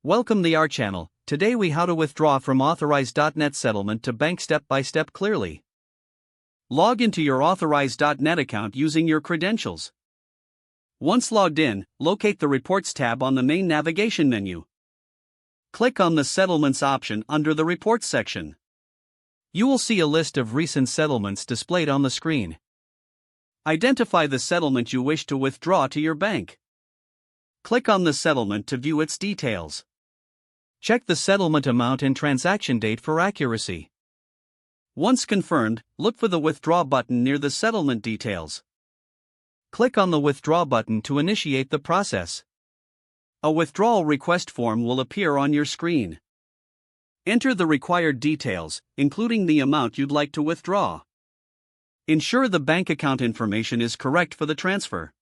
Welcome to our channel. Today we how to withdraw from Authorize.net settlement to bank step by step clearly. Log into your Authorize.net account using your credentials. Once logged in, locate the Reports tab on the main navigation menu. Click on the Settlements option under the Reports section. You will see a list of recent settlements displayed on the screen. Identify the settlement you wish to withdraw to your bank. Click on the settlement to view its details. Check the settlement amount and transaction date for accuracy. Once confirmed, look for the Withdraw button near the settlement details. Click on the Withdraw button to initiate the process. A withdrawal request form will appear on your screen. Enter the required details, including the amount you'd like to withdraw. Ensure the bank account information is correct for the transfer.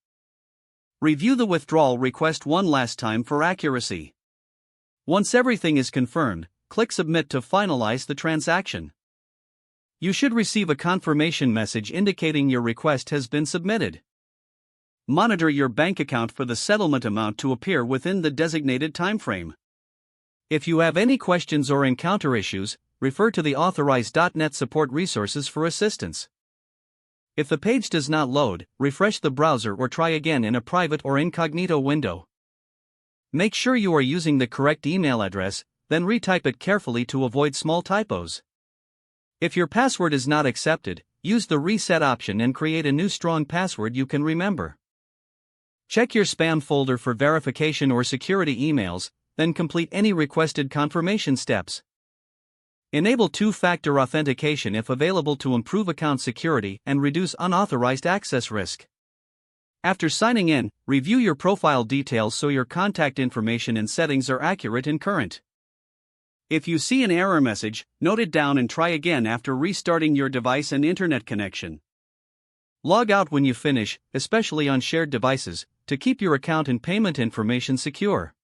Review the withdrawal request one last time for accuracy. Once everything is confirmed, click Submit to finalize the transaction. You should receive a confirmation message indicating your request has been submitted. Monitor your bank account for the settlement amount to appear within the designated timeframe. If you have any questions or encounter issues, refer to the Authorize.net support resources for assistance. If the page does not load, refresh the browser or try again in a private or incognito window. Make sure you are using the correct email address, then retype it carefully to avoid small typos. If your password is not accepted, use the Reset option and create a new strong password you can remember. Check your spam folder for verification or security emails, then complete any requested confirmation steps. Enable two-factor authentication if available to improve account security and reduce unauthorized access risk. After signing in, review your profile details so your contact information and settings are accurate and current. If you see an error message, note it down and try again after restarting your device and internet connection. Log out when you finish, especially on shared devices, to keep your account and payment information secure.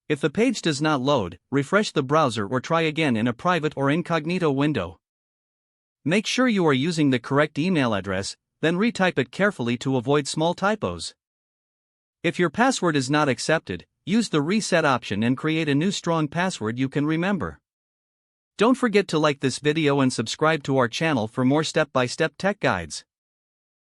If the page does not load, refresh the browser or try again in a private or incognito window. Make sure you are using the correct email address, then retype it carefully to avoid small typos. If your password is not accepted, use the Reset option and create a new strong password you can remember. Don't forget to like this video and subscribe to our channel for more step-by-step tech guides.